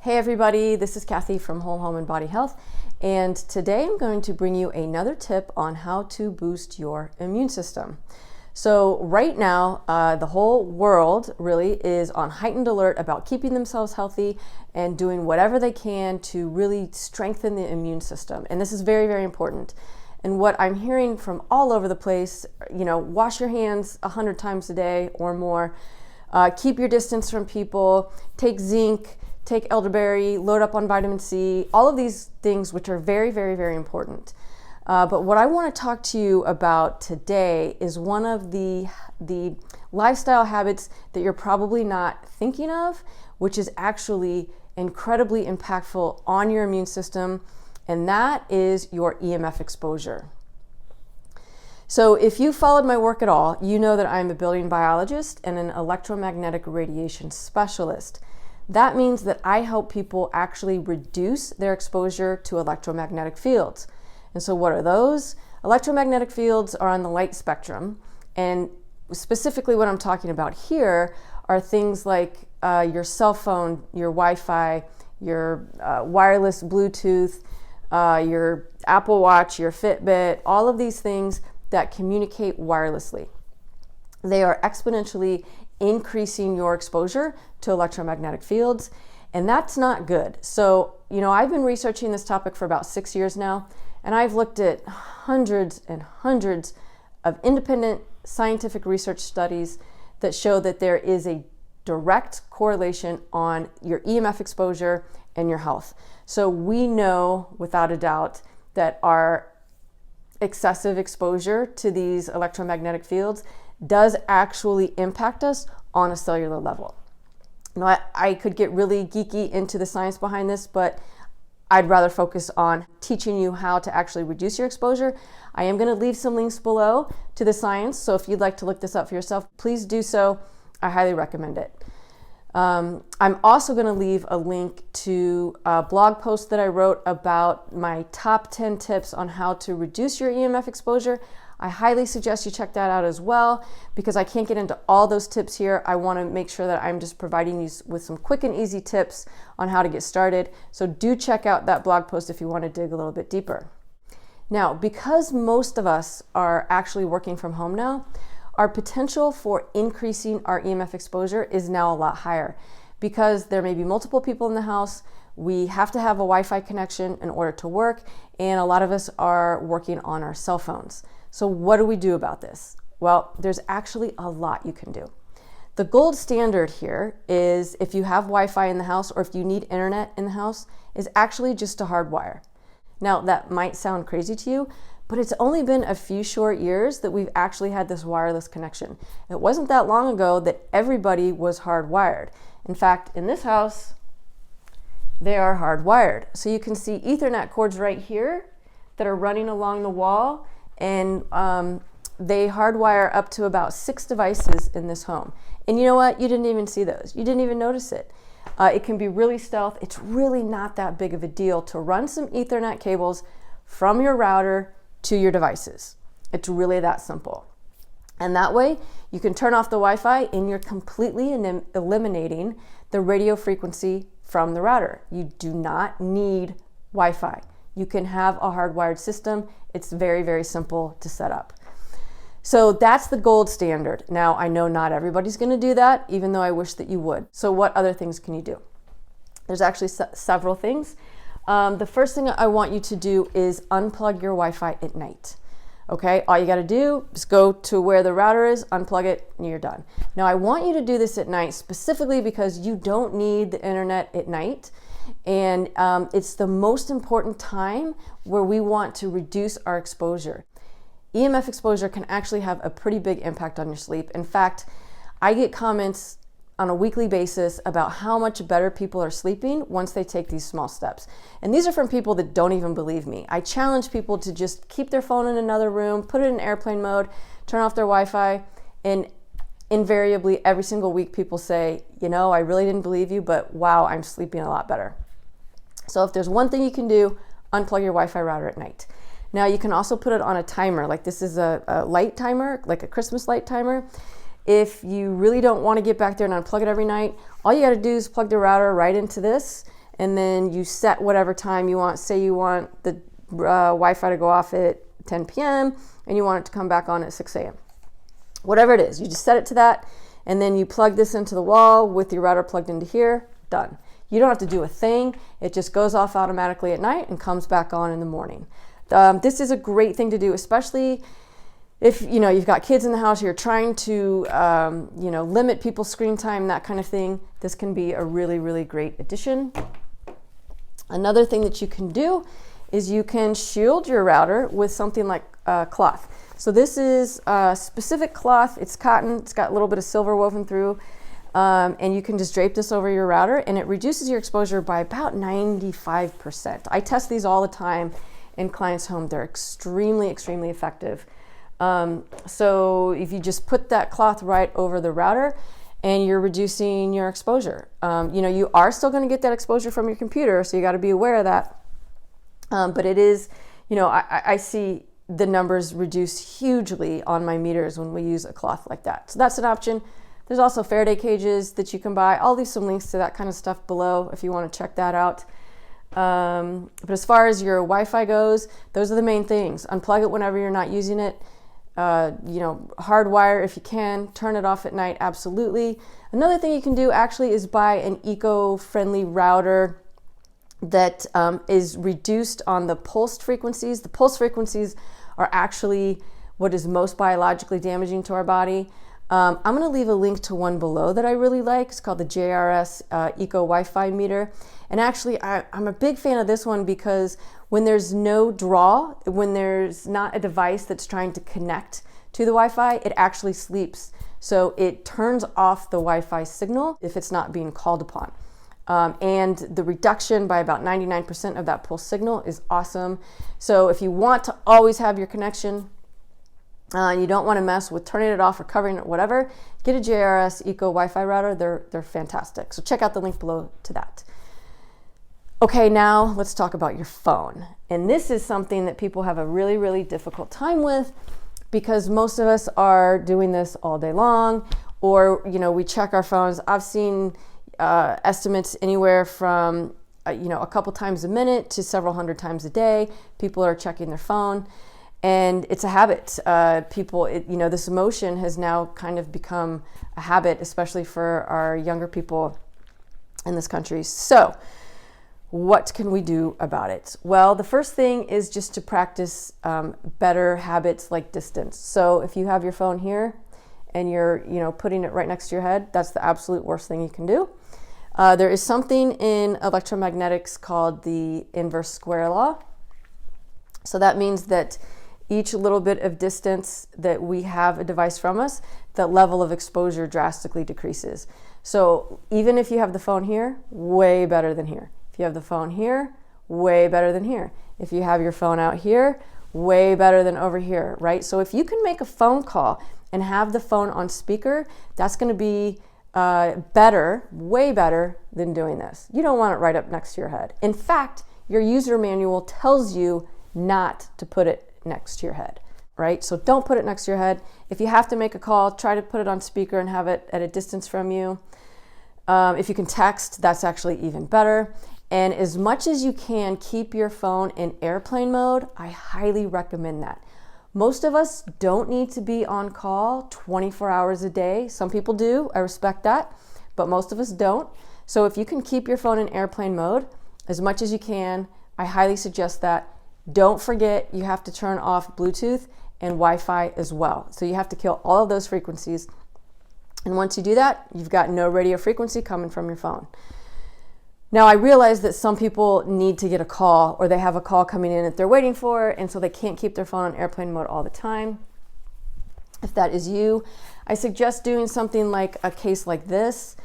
Hey everybody, this is Kathy from WholeHomeAndBodyHealth, and today I'm going to bring you another tip on how to boost your immune system. So right now, the whole world really is on heightened alert about keeping themselves healthy and doing whatever they can to really strengthen the immune system. And this is very, very important. And what I'm hearing from all over the place, wash your hands 100 times a day or more, keep your distance from people, take zinc, take elderberry, load up on vitamin C, all of these things which are very, very, very important. But what I want to talk to you about today is one of the lifestyle habits that you're probably not thinking of, which is actually incredibly impactful on your immune system, and that is your EMF exposure. So if you followed my work at all, you know that I'm a building biologist and an electromagnetic radiation specialist. That means that I help people actually reduce their exposure to electromagnetic fields. And so what are those? Electromagnetic fields are on the light spectrum, and specifically what I'm talking about here are things like your cell phone, your Wi-Fi, your wireless Bluetooth, your Apple Watch, your Fitbit, all of these things that communicate wirelessly. They are exponentially increasing your exposure to electromagnetic fields, and that's not good. So, I've been researching this topic for about 6 years now, and I've looked at hundreds and hundreds of independent scientific research studies that show that there is a direct correlation on your EMF exposure and your health. So we know without a doubt that our excessive exposure to these electromagnetic fields does actually impact us on a cellular level. Now, I could get really geeky into the science behind this, but I'd rather focus on teaching you how to actually reduce your exposure. I am going to leave some links below to the science, so if you'd like to look this up for yourself, please do so. I highly recommend it. I'm also going to leave a link to a blog post that I wrote about my top 10 tips on how to reduce your EMF exposure. I highly suggest you check that out as well, because I can't get into all those tips here. I want to make sure that I'm just providing you with some quick and easy tips on how to get started. So do check out that blog post if you want to dig a little bit deeper. Now, because most of us are actually working from home now, our potential for increasing our EMF exposure is now a lot higher, because there may be multiple people in the house. We have to have a Wi-Fi connection in order to work, and a lot of us are working on our cell phones. So what do we do about this? Well, there's actually a lot you can do. The gold standard here is, if you have Wi-Fi in the house or if you need internet in the house, is actually just to hardwire. Now, that might sound crazy to you, but it's only been a few short years that we've actually had this wireless connection. It wasn't that long ago that everybody was hardwired. In fact, in this house, they are hardwired. So you can see Ethernet cords right here that are running along the wall, and they hardwire up to about 6 devices in this home. And you know what? You didn't even see those. You didn't even notice it. It can be really stealth. It's really not that big of a deal to run some Ethernet cables from your router to your devices. It's really that simple. And that way, you can turn off the Wi-Fi and you're completely eliminating the radio frequency from the router. You do not need Wi-Fi. You can have a hardwired system. It's very, very simple to set up. So that's the gold standard. Now, I know not everybody's going to do that, even though I wish that you would. So what other things can you do? There's actually several things. The first thing I want you to do is unplug your Wi-Fi at night. Okay, all you got to do is go to where the router is, unplug it, and you're done. Now, I want you to do this at night specifically because you don't need the internet at night. And it's the most important time where we want to reduce our exposure. EMF exposure can actually have a pretty big impact on your sleep. In fact, I get comments on a weekly basis about how much better people are sleeping once they take these small steps. And these are from people that don't even believe me. I challenge people to just keep their phone in another room, put it in airplane mode, turn off their Wi-Fi, and invariably every single week people say, I really didn't believe you, but wow, I'm sleeping a lot better. So if there's one thing you can do, unplug your Wi-Fi router at night. Now you can also put it on a timer, like this is a light timer, like a Christmas light timer. If you really don't want to get back there and unplug it every night, all you got to do is plug the router right into this, and then you set whatever time you want. Say you want the Wi-Fi to go off at 10 p.m. and you want it to come back on at 6 a.m. Whatever it is, you just set it to that, and then you plug this into the wall with your router plugged into here, done. You don't have to do a thing. It just goes off automatically at night and comes back on in the morning. This is a great thing to do, especially if you've got kids in the house, you're trying to limit people's screen time, that kind of thing. This can be a really, really great addition. Another thing that you can do is you can shield your router with something like cloth. So this is a specific cloth. It's cotton. It's got a little bit of silver woven through, and you can just drape this over your router, and it reduces your exposure by about 95%. I test these all the time in clients' home. They're extremely, extremely effective. So if you just put that cloth right over the router, and you're reducing your exposure. You are still going to get that exposure from your computer, so you got to be aware of that. But it is, I see the numbers reduce hugely on my meters when we use a cloth like that. So that's an option. There's also Faraday cages that you can buy. I'll leave some links to that kind of stuff below if you want to check that out. But as far as your Wi-Fi goes, those are the main things. Unplug it whenever you're not using it. Hardwire if you can. Turn it off at night, absolutely. Another thing you can do actually is buy an eco-friendly router that is reduced on the pulsed frequencies. The pulse frequencies are actually what is most biologically damaging to our body. I'm going to leave a link to one below that I really like. It's called the JRS Eco Wi-Fi meter. And actually, I'm a big fan of this one because when there's no draw, when there's not a device that's trying to connect to the Wi-Fi, it actually sleeps. So it turns off the Wi-Fi signal if it's not being called upon. And the reduction by about 99% of that pulse signal is awesome. So if you want to always have your connection, you don't want to mess with turning it off or covering it, whatever, get a JRS Eco Wi-Fi router. They're fantastic. So check out the link below to that. Okay, now let's talk about your phone. And this is something that people have a really, really difficult time with because most of us are doing this all day long, or, we check our phones. I've seen estimates anywhere from, a couple times a minute to several hundred times a day. People are checking their phone. And it's a habit. This emotion has now kind of become a habit, especially for our younger people in this country. So what can we do about it? Well, the first thing is just to practice better habits like distance. So if you have your phone here and you're, putting it right next to your head, that's the absolute worst thing you can do. There is something in electromagnetics called the inverse square law. So that means that each little bit of distance that we have a device from us, the level of exposure drastically decreases. So even if you have the phone here, way better than here. If you have the phone here, way better than here. If you have your phone out here, way better than over here, right? So if you can make a phone call and have the phone on speaker, that's going to be better, way better than doing this. You don't want it right up next to your head. In fact, your user manual tells you not to put it next to your head, right? So don't put it next to your head. If you have to make a call, try to put it on speaker and have it at a distance from you. If you can text, that's actually even better. And as much as you can, keep your phone in airplane mode. I highly recommend that. Most of us don't need to be on call 24 hours a day. Some people do, I respect that, but most of us don't. So if you can keep your phone in airplane mode as much as you can, I highly suggest that. Don't forget, you have to turn off Bluetooth and Wi-Fi as well. So you have to kill all of those frequencies. And once you do that, you've got no radio frequency coming from your phone. Now, I realize that some people need to get a call, or they have a call coming in that they're waiting for, and so they can't keep their phone on airplane mode all the time. If that is you, I suggest doing something like a case like this.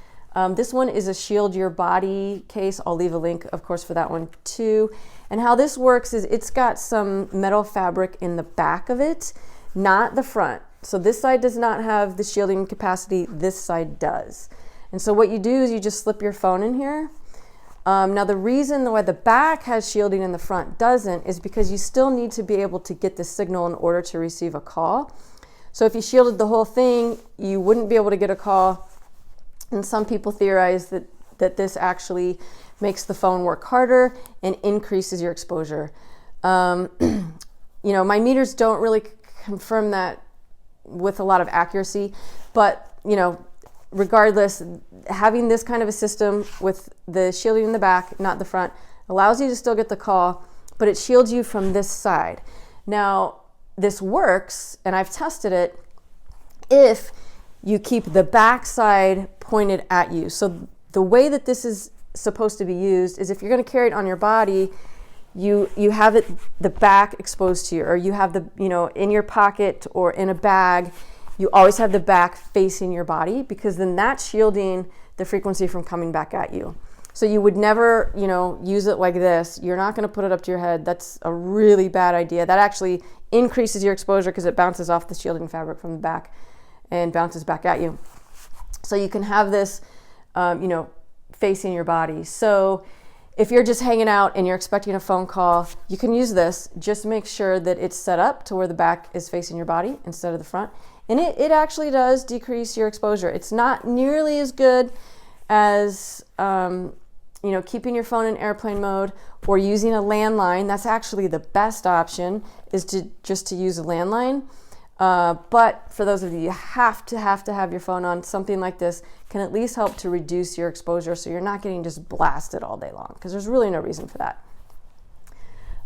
This one is a Shield Your Body case. I'll leave a link, of course, for that one too. And how this works is it's got some metal fabric in the back of it, not the front. So this side does not have the shielding capacity, this side does. And so what you do is you just slip your phone in here. Now the reason why the back has shielding and the front doesn't is because you still need to be able to get the signal in order to receive a call. So if you shielded the whole thing, you wouldn't be able to get a call. And some people theorize that that this actually makes the phone work harder and increases your exposure. You know, my meters don't really confirm that with a lot of accuracy, but, you know, regardless, having this kind of a system with the shielding in the back, not the front, allows you to still get the call, but it shields you from this side. Now, this works, and I've tested it, if you keep the back side pointed at you. So the way that this is supposed to be used is if you're going to carry it on your body, you have it the back exposed to you, or you have the, you know, in your pocket or in a bag, you always have the back facing your body, because then that's shielding the frequency from coming back at you. So you would never, you know, use it like this. You're not going to put it up to your head. That's a really bad idea. That actually increases your exposure because it bounces off the shielding fabric from the back and bounces back at you. So you can have this, you know, facing your body. So if you're just hanging out and you're expecting a phone call, you can use this. Just make sure that it's set up to where the back is facing your body instead of the front. And it actually does decrease your exposure. It's not nearly as good as, you know, keeping your phone in airplane mode or using a landline. That's actually the best option, is to use a landline. But for those of you have to have your phone on, something like this can at least help to reduce your exposure so you're not getting just blasted all day long, because there's really no reason for that.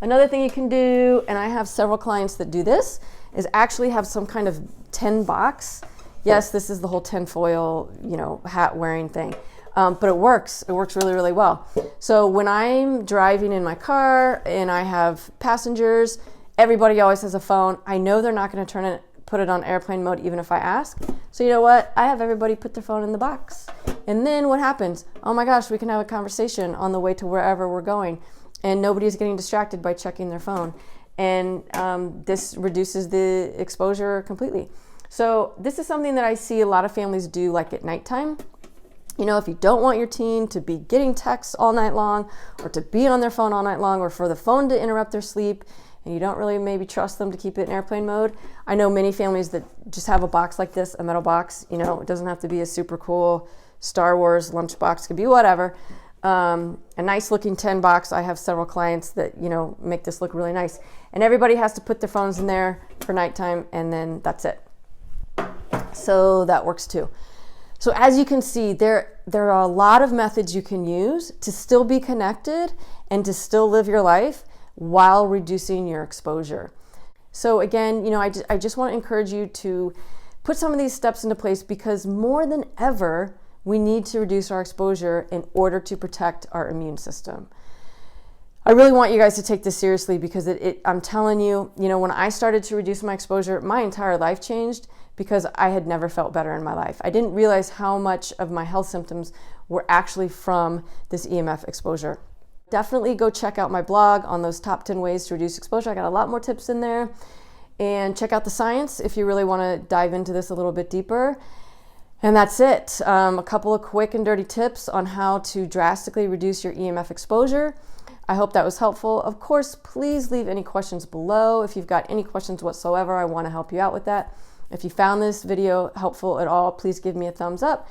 Another thing you can do, and I have several clients that do this, is actually have some kind of tin box. Yes, this is the whole tin foil, you know, hat wearing thing. But it works. It works really, really well. So when I'm driving in my car and I have passengers, everybody always has a phone. I know they're not going to put it on airplane mode even if I ask. So you know what? I have everybody put their phone in the box. And then what happens? Oh my gosh, we can have a conversation on the way to wherever we're going, and nobody's getting distracted by checking their phone. And this reduces the exposure completely. So this is something that I see a lot of families do, like at nighttime. You know, if you don't want your teen to be getting texts all night long, or to be on their phone all night long, or for the phone to interrupt their sleep, and you don't really maybe trust them to keep it in airplane mode. I know many families that just have a box like this, a metal box. You know, it doesn't have to be a super cool Star Wars lunchbox, it could be whatever. A nice looking tin box. I have several clients that, you know, make this look really nice. And everybody has to put their phones in there for nighttime, and then that's it. So that works too. So as you can see, there are a lot of methods you can use to still be connected and to still live your life while reducing your exposure. So again, you know, I just want to encourage you to put some of these steps into place, because more than ever, we need to reduce our exposure in order to protect our immune system. I really want you guys to take this seriously, because I'm telling you, you know, when I started to reduce my exposure, my entire life changed, because I had never felt better in my life. I didn't realize how much of my health symptoms were actually from this EMF exposure. Definitely go check out my blog on those top 10 ways to reduce exposure. I got a lot more tips in there. And check out the science if you really want to dive into this a little bit deeper. And that's it. A couple of quick and dirty tips on how to drastically reduce your EMF exposure. I hope that was helpful. Of course, please leave any questions below. If you've got any questions whatsoever, I want to help you out with that. If you found this video helpful at all, please give me a thumbs up.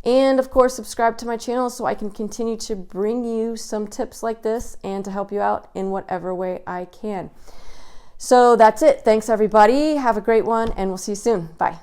And of course, subscribe to my channel so I can continue to bring you some tips like this and to help you out in whatever way I can. So that's it. Thanks everybody. Have a great one, and we'll see you soon. Bye.